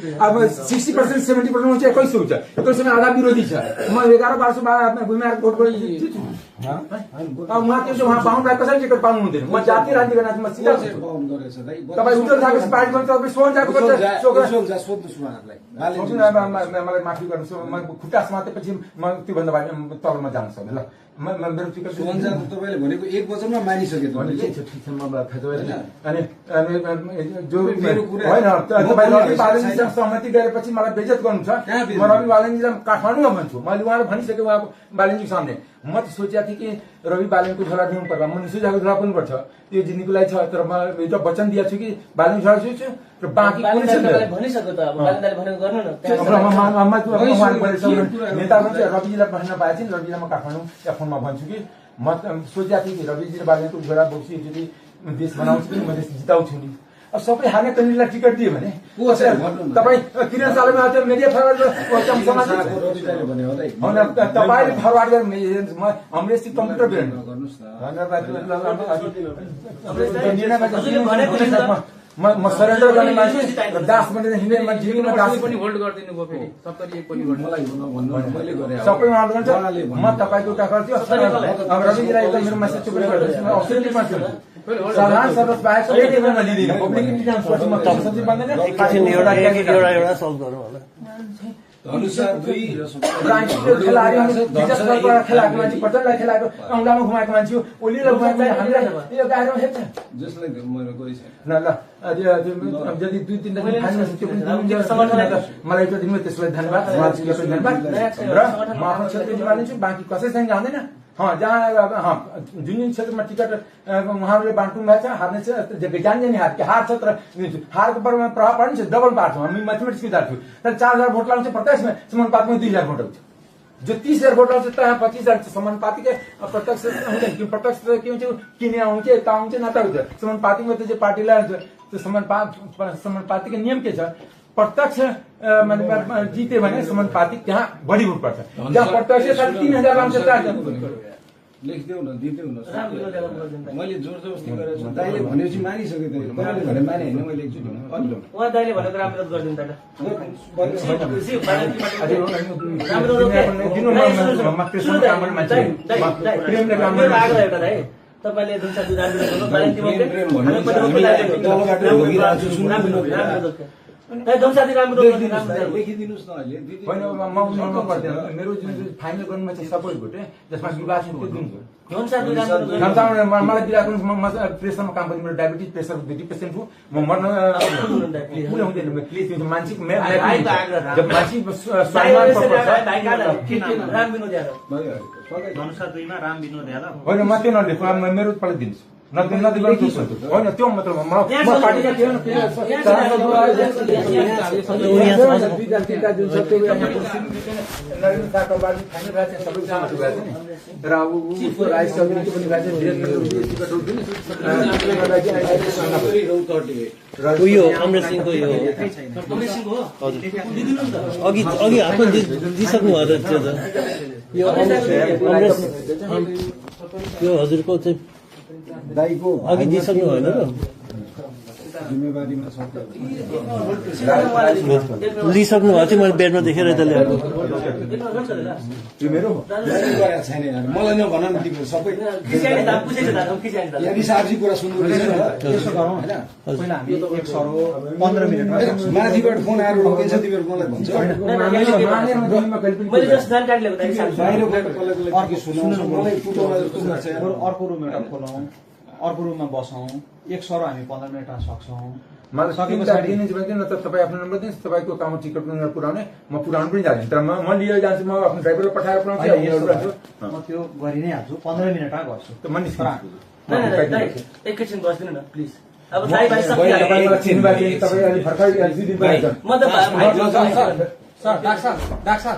अब 60% 70% हुन्छ 2100 हुन्छ 2100 मा आधा विरोधी छ म 11 वर्ष बाद भूमिहार कोर्टको उहाँ के उहाँ बाहुनलाई कसरी टिकट पाउनु हुँदैन म जाति राजनीति गर्न म सिधा तपाईँ उज्जवल झाको पार्टी गर्नु तपाईँ सोहन झाको मलाई माफी गर्नुहोस् म खुट्टा समातेपछि म त्योभन्दा बाहिर तलमा जान सक्दैन ल मेरो टिकट सोहन झा तपाईँले भनेको एक वचनमा मानिसके अनि जो मेरो कुरा होइन तपाईँ रवि बालनजीसँग सहमति गरेपछि मलाई बेइज्जत गर्नु छ म रवि बालनजीलाई काठमाडौँमा भन्छु मैले उहाँले भनिसकेँ उहाँको बालनजीको सामने म त सोचेको थिएँ कि रवि बालनको झोला दिनु पर्ला म निसुजाको झोला पनि पर्छ त्यो जिन्दगीको लागि छ तर म एउटा वचन दिएको छु कि बालन झोला दिन्छु र बाँकी कुनै छैन भनिसक्यो त अब बालनले भनेको गर्नु न नेताहरू चाहिँ रविजीलाई भन्न पाएछ नि रविजीलाई म काठमाडौँ या फोनमा भन्छु कि म सोचेको थिएँ कि रविजीले बालनको झोला बोक्छु एकचोटि देश बनाउँछु कि म देश जिताउँछु नि अब सबै हार्ने कन्डिडेटलाई टिकट दियो भने तपाईँ किरण सालमा त्यो मिडिया फरवार्ड तपाईँले फरवार्ड गर्नु अमरेशजी कम्प्युटर म सरेन्डर गर्ने मान्छे दास बनेर हिँड्ने मान्छे दास पनि होल्ड गरिदिनु भयो फेरि 71 पनि होल्ड मलाई मैले गरे सबै उहाँले गर्छ म तपाईँको एउटा गर्थ्यो रविजीलाई एकदम मेरो मान्छे चुप गरिदिनुहोस् म अफिसियली मान्छे साधारण सदस्य बाहेक सबै टेबलमा लिदिनँ पब्लिक ट्रान्सपोर्ट म सब्जी बन्दैन एउटा सल्भ गरौँ होला अनुसार दुई खेलाएको मान्छे पटललाई खेलाएको औँलामा घुमाएको मान्छे ओलीलाई घुमाएको हामीलाई यो गाह्रो हेर्छ जसलाई मेरो कोही छैन ल यदि 2-3 मलाई एउटा दिनु त्यसलाई धन्यवाद धन्यवाद र म आफ्नो क्षेत्रमा मानिन्छु बाँकी कसैसँग जाँदैन जहाँ जुन क्षेत्रमा टिकट उहाँहरूले बाँड्नु भएको छ हार्ने छ जान्ने हार छ तर हारको प्रभाव पर्ने छ डबल पार्छ हामी म्याथमेटिक्स विद्यार्थी तर 4000 भोट लाउँछ प्रत्यक्ष समानुपातमा 2000 भोट आउँछ जो 30,000 भोट आउँछ त्यहाँ 25,000 समानुपातिकै प्रत्यक्ष प्रत्यक्ष के हुन्छ किने आउँछ यता आउँछ नता हुन्छ समानुपातिमा त जो पार्टीलाई त्यो समानुपातिको नियम के छ प्रत्यक्ष जित्यो भने समानुपातिक त्यहाँ बढी भोट पर्छ जहाँ प्रत्यक्ष 3,000 लाउँछ लेखिदेऊ न दिदेऊ न मैले जोर जबरजस्ती गरेको छु दाइले भनेपछि मानिसक्यो तपाईँले भने माने होइन मैले एकचोटि उहाँ दाइले भनेको राम्रो गरिदिनु त तपाईँले लेखिदिनुहोस् न अहिले मेरो जुन फाइनल गर्नुमा चाहिँ सबै भोटे जसमा विभाजन मलाई विभाजन प्रेसरमा काम गर्ने मेरो डायबिटिज प्रेसर पेसेन्ट हो म मर्न हुँदैन मान्छेको होइन म त्यो नलेखु मेरो पहिला दिन्छु होइन त्यो मतलब यो अमरेश सिंहको यो अघि आफ्नो दिइसक्नु भएको यो हजुरको चाहिँ दाइको अघि दिइसक्नु होइन र जिम्मेवारीमा लिइसक्नु भएको थियो मैले बेडमा देखेर त ल्याएको छैन मलाई नभन न तिम्रो सबै सार्जी कुरा सुन्नु पहिला 15 मिनेटमा माथिबाट फोन आएर रोकिन्छ तिमीहरू मलाई भन्छ अर्को रुम एउटा खोलौँ अर्को रुममा बसौँ एक सरो हामी 15 मिनेटमा सक्छौँ मलाई सकेपछि दिनु त तपाईँ आफ्नो नम्बर दिनुहोस् तपाईँको काम टिकट पुऱ्याउने म पुऱ्याउनु पनि जान्छु तर म लिएर जान्छु म आफ्नो ड्राइभरलाई पठाएर पुऱ्याउँछु म त्यो गरि नै हाल्छु 15 मिनेटमा गर्छु त म एकैछिन बस्दिनु न प्लिज अब डाक्टर